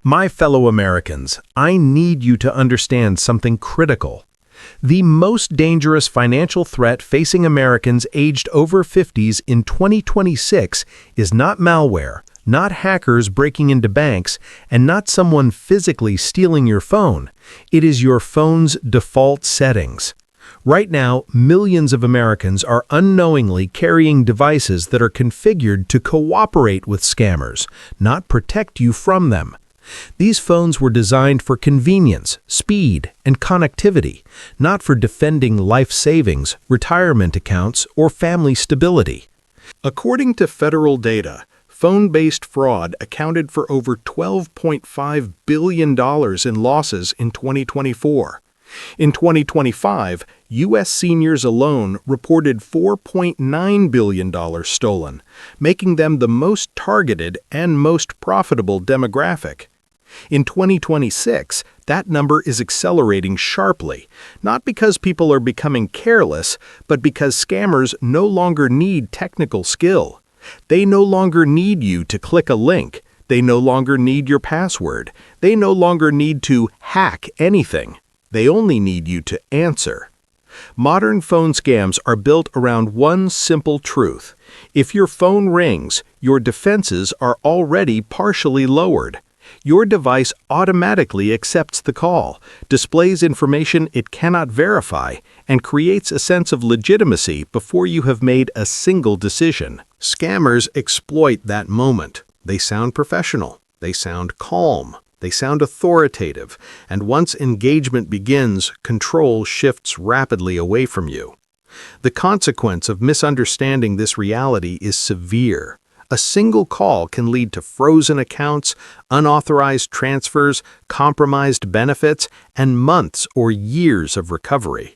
My fellow Americans, I need you to understand something critical. The most dangerous financial threat facing Americans aged over 50s in 2026 is not malware, not hackers breaking into banks, and not someone physically stealing your phone. It is your phone's default settings. Right now, millions of Americans are unknowingly carrying devices that are configured to cooperate with scammers, not protect you from them. These phones were designed for convenience, speed, and connectivity, not for defending life savings, retirement accounts, or family stability. According to federal data, phone-based fraud accounted for over $12.5 billion in losses in 2024. In 2025, U.S. seniors alone reported $4.9 billion stolen, making them the most targeted and most profitable demographic. In 2026, that number is accelerating sharply, not because people are becoming careless, but because scammers no longer need technical skill. They no longer need you to click a link. They no longer need your password. They no longer need to hack anything. They only need you to answer. Modern phone scams are built around one simple truth. If your phone rings, your defenses are already partially lowered. Your device automatically accepts the call, displays information it cannot verify, and creates a sense of legitimacy before you have made a single decision. Scammers exploit that moment. They sound professional. They sound calm. They sound authoritative, and once engagement begins, control shifts rapidly away from you. The consequence of misunderstanding this reality is severe. A single call can lead to frozen accounts, unauthorized transfers, compromised benefits, and months or years of recovery.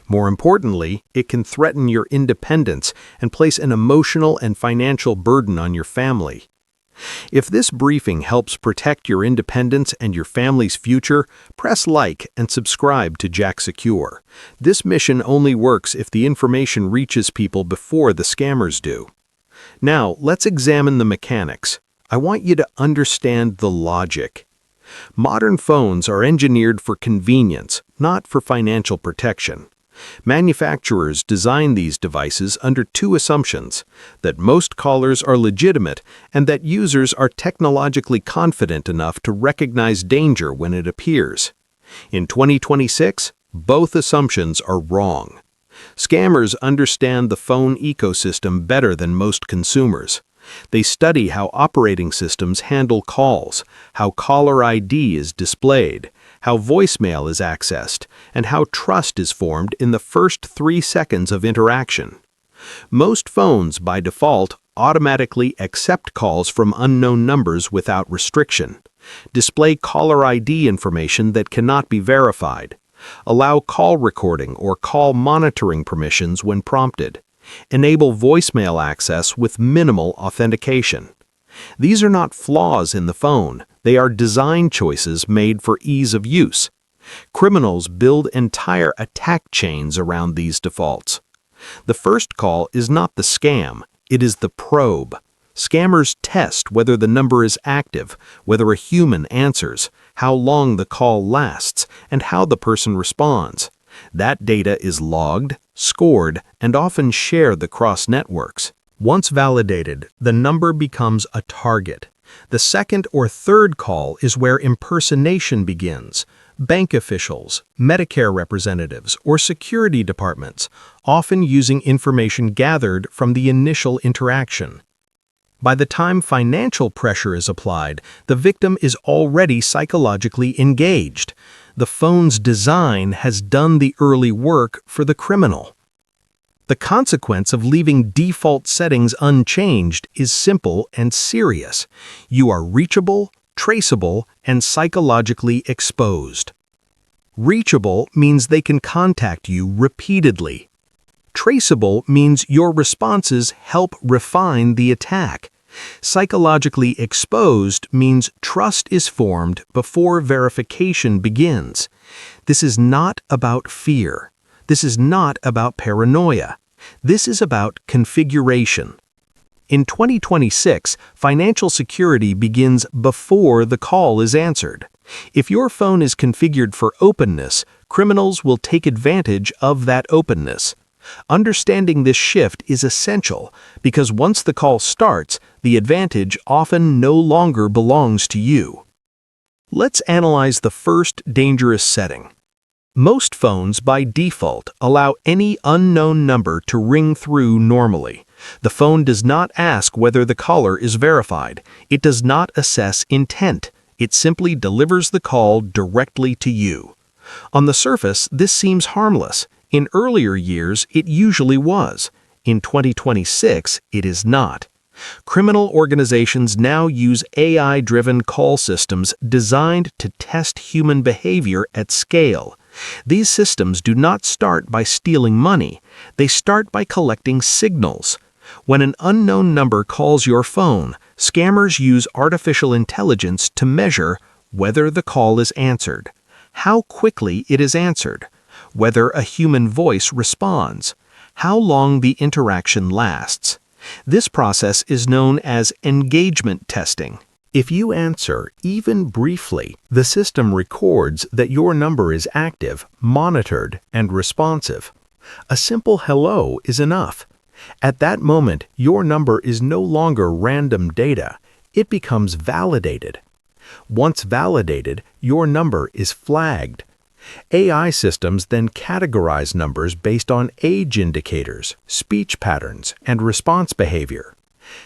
More importantly, it can threaten your independence and place an emotional and financial burden on your family. If this briefing helps protect your independence and your family's future, press like and subscribe to Jack Secure. This mission only works if the information reaches people before the scammers do. Now, let's examine the mechanics. I want you to understand the logic. Modern phones are engineered for convenience, not for financial protection. Manufacturers design these devices under two assumptions: that most callers are legitimate and that users are technologically confident enough to recognize danger when it appears. In 2026, both assumptions are wrong. Scammers understand the phone ecosystem better than most consumers. They study how operating systems handle calls, how caller ID is displayed, how voicemail is accessed, and how trust is formed in the first 3 seconds of interaction. Most phones, by default, automatically accept calls from unknown numbers without restriction, display caller ID information that cannot be verified, allow call recording or call monitoring permissions when prompted, enable voicemail access with minimal authentication. These are not flaws in the phone. They are design choices made for ease of use. Criminals build entire attack chains around these defaults. The first call is not the scam, it is the probe. Scammers test whether the number is active, whether a human answers, how long the call lasts, and how the person responds. That data is logged, scored, and often shared across networks. Once validated, the number becomes a target. The second or third call is where impersonation begins. Bank officials, Medicare representatives, or security departments, often using information gathered from the initial interaction. By the time financial pressure is applied, the victim is already psychologically engaged. The phone's design has done the early work for the criminal. The consequence of leaving default settings unchanged is simple and serious. You are reachable, traceable, and psychologically exposed. Reachable means they can contact you repeatedly. Traceable means your responses help refine the attack. Psychologically exposed means trust is formed before verification begins. This is not about fear. This is not about paranoia. This is about configuration. In 2026, financial security begins before the call is answered. If your phone is configured for openness, criminals will take advantage of that openness. Understanding this shift is essential because once the call starts, the advantage often no longer belongs to you. Let's analyze the first dangerous setting. Most phones by default allow any unknown number to ring through normally. The phone does not ask whether the caller is verified. It does not assess intent. It simply delivers the call directly to you. On the surface, this seems harmless. In earlier years, it usually was. In 2026, it is not. Criminal organizations now use AI-driven call systems designed to test human behavior at scale. These systems do not start by stealing money. They start by collecting signals. When an unknown number calls your phone, scammers use artificial intelligence to measure whether the call is answered, how quickly it is answered, whether a human voice responds, how long the interaction lasts. This process is known as engagement testing. If you answer, even briefly, the system records that your number is active, monitored, and responsive. A simple hello is enough. At that moment, your number is no longer random data. It becomes validated. Once validated, your number is flagged. AI systems then categorize numbers based on age indicators, speech patterns, and response behavior.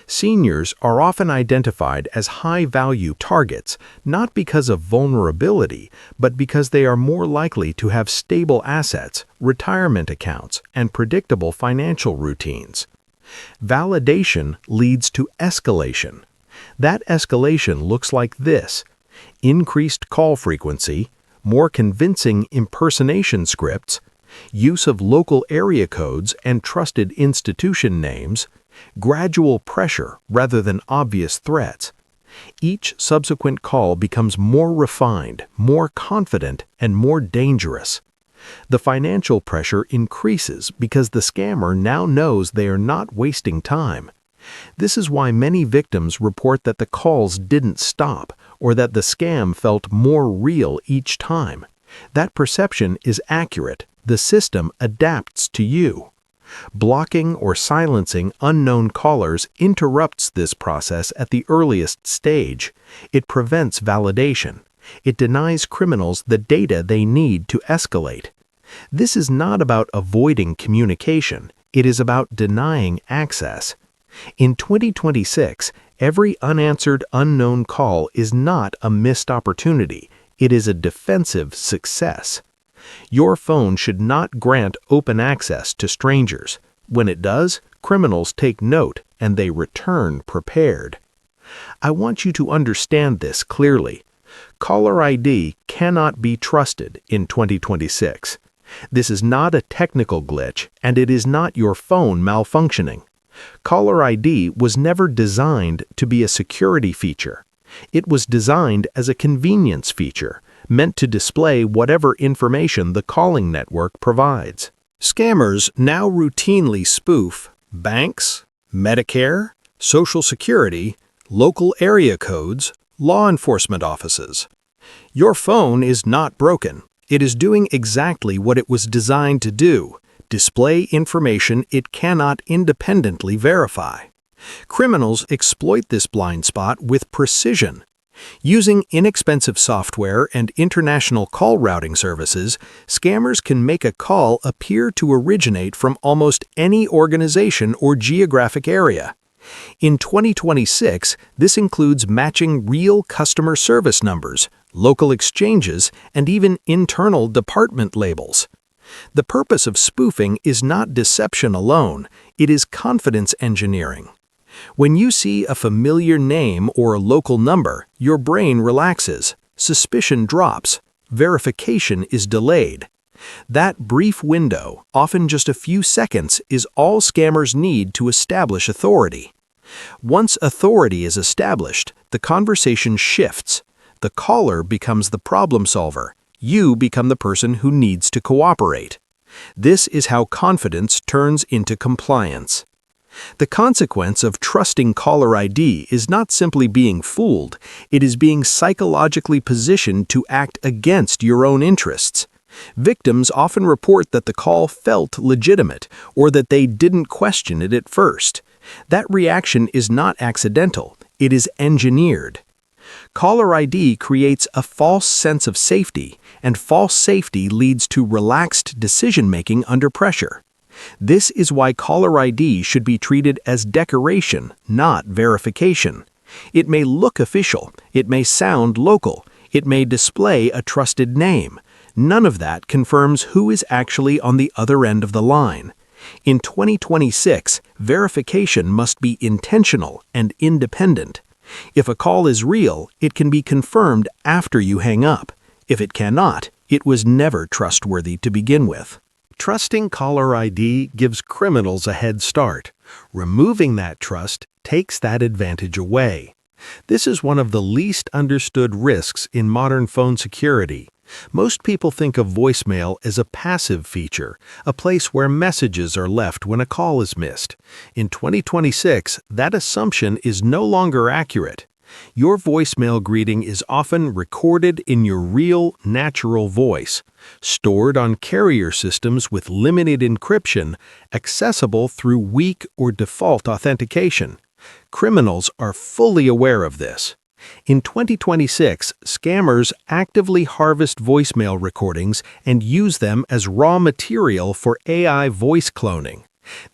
Seniors are often identified as high-value targets, not because of vulnerability, but because they are more likely to have stable assets, retirement accounts, and predictable financial routines. Validation leads to escalation. That escalation looks like this: increased call frequency, more convincing impersonation scripts, use of local area codes and trusted institution names, gradual pressure rather than obvious threats. Each subsequent call becomes more refined, more confident, and more dangerous. The financial pressure increases because the scammer now knows they are not wasting time. This is why many victims report that the calls didn't stop or that the scam felt more real each time. That perception is accurate. The system adapts to you. Blocking or silencing unknown callers interrupts this process at the earliest stage. It prevents validation. It denies criminals the data they need to escalate. This is not about avoiding communication. It is about denying access. In 2026, every unanswered unknown call is not a missed opportunity. It is a defensive success. Your phone should not grant open access to strangers. When it does, criminals take note and they return prepared. I want you to understand this clearly. Caller ID cannot be trusted in 2026. This is not a technical glitch, and it is not your phone malfunctioning. Caller ID was never designed to be a security feature. It was designed as a convenience feature, meant to display whatever information the calling network provides. Scammers now routinely spoof banks, Medicare, Social Security, local area codes, law enforcement offices. Your phone is not broken. It is doing exactly what it was designed to do: display information it cannot independently verify. Criminals exploit this blind spot with precision. Using inexpensive software and international call routing services, scammers can make a call appear to originate from almost any organization or geographic area. In 2026, this includes matching real customer service numbers, local exchanges, and even internal department labels. The purpose of spoofing is not deception alone, it is confidence engineering. When you see a familiar name or a local number, your brain relaxes, suspicion drops, verification is delayed. That brief window, often just a few seconds, is all scammers need to establish authority. Once authority is established, the conversation shifts. The caller becomes the problem solver. You become the person who needs to cooperate. This is how confidence turns into compliance. The consequence of trusting caller ID is not simply being fooled, it is being psychologically positioned to act against your own interests. Victims often report that the call felt legitimate or that they didn't question it at first. That reaction is not accidental, it is engineered. Caller ID creates a false sense of safety, and false safety leads to relaxed decision-making under pressure. This is why caller ID should be treated as decoration, not verification. It may look official, it may sound local, it may display a trusted name. None of that confirms who is actually on the other end of the line. In 2026, verification must be intentional and independent. If a call is real, it can be confirmed after you hang up. If it cannot, it was never trustworthy to begin with. Trusting caller ID gives criminals a head start. Removing that trust takes that advantage away. This is one of the least understood risks in modern phone security. Most people think of voicemail as a passive feature, a place where messages are left when a call is missed. In 2026, that assumption is no longer accurate. Your voicemail greeting is often recorded in your real, natural voice, stored on carrier systems with limited encryption, accessible through weak or default authentication. Criminals are fully aware of this. In 2026, scammers actively harvest voicemail recordings and use them as raw material for AI voice cloning.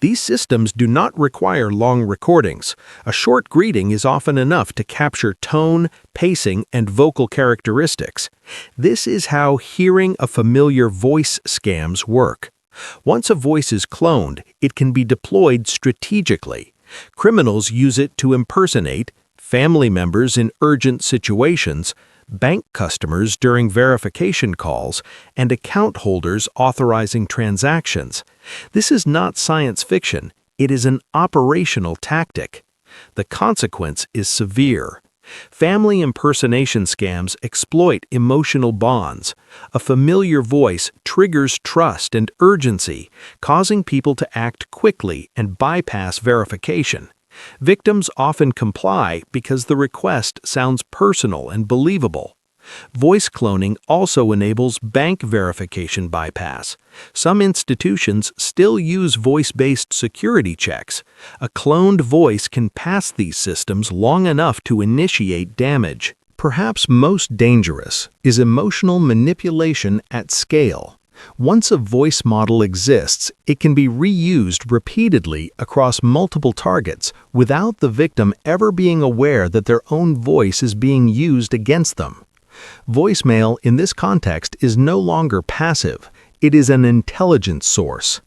These systems do not require long recordings. A short greeting is often enough to capture tone, pacing, and vocal characteristics. This is how hearing a familiar voice scams work. Once a voice is cloned, it can be deployed strategically. Criminals use it to impersonate family members in urgent situations, bank customers during verification calls, and account holders authorizing transactions. This is not science fiction, it is an operational tactic. The consequence is severe. Family impersonation scams exploit emotional bonds. A familiar voice triggers trust and urgency, causing people to act quickly and bypass verification. Victims often comply because the request sounds personal and believable. Voice cloning also enables bank verification bypass. Some institutions still use voice-based security checks. A cloned voice can pass these systems long enough to initiate damage. Perhaps most dangerous is emotional manipulation at scale. Once a voice model exists, it can be reused repeatedly across multiple targets without the victim ever being aware that their own voice is being used against them. Voicemail in this context is no longer passive, it is an intelligence source.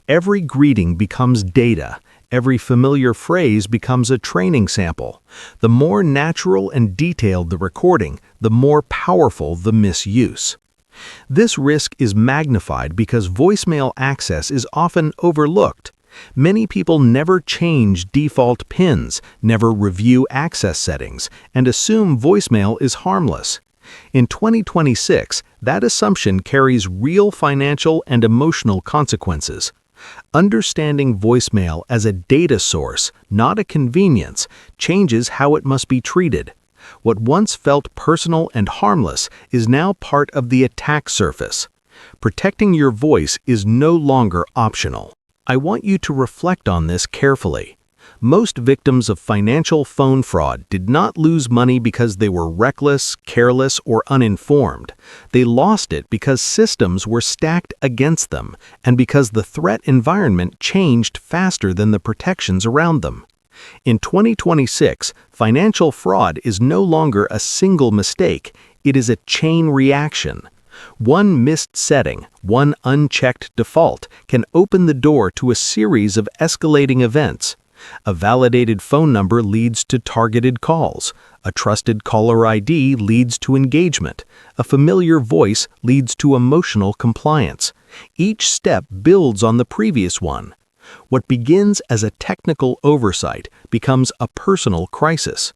Every greeting becomes data, every familiar phrase becomes a training sample. The more natural and detailed the recording, the more powerful the misuse. This risk is magnified because voicemail access is often overlooked. Many people never change default PINs, never review access settings, and assume voicemail is harmless. In 2026, that assumption carries real financial and emotional consequences. Understanding voicemail as a data source, not a convenience, changes how it must be treated. What once felt personal and harmless is now part of the attack surface. Protecting your voice is no longer optional. I want you to reflect on this carefully. Most victims of financial phone fraud did not lose money because they were reckless, careless, or uninformed. They lost it because systems were stacked against them and because the threat environment changed faster than the protections around them. In 2026, financial fraud is no longer a single mistake, it is a chain reaction. One missed setting, one unchecked default, can open the door to a series of escalating events. A validated phone number leads to targeted calls. A trusted caller ID leads to engagement. A familiar voice leads to emotional compliance. Each step builds on the previous one. What begins as a technical oversight becomes a personal crisis.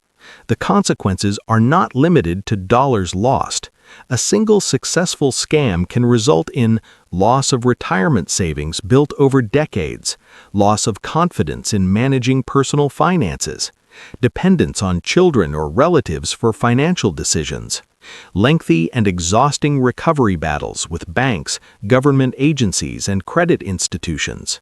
The consequences are not limited to dollars lost. A single successful scam can result in loss of retirement savings built over decades, loss of confidence in managing personal finances, dependence on children or relatives for financial decisions, lengthy and exhausting recovery battles with banks, government agencies, and credit institutions.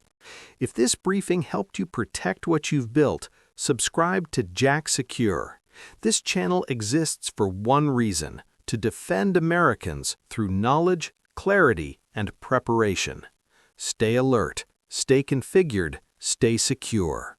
If this briefing helped you protect what you've built, subscribe to Jack Secure. This channel exists for one reason: to defend Americans through knowledge, clarity, and preparation. Stay alert, stay configured, stay secure.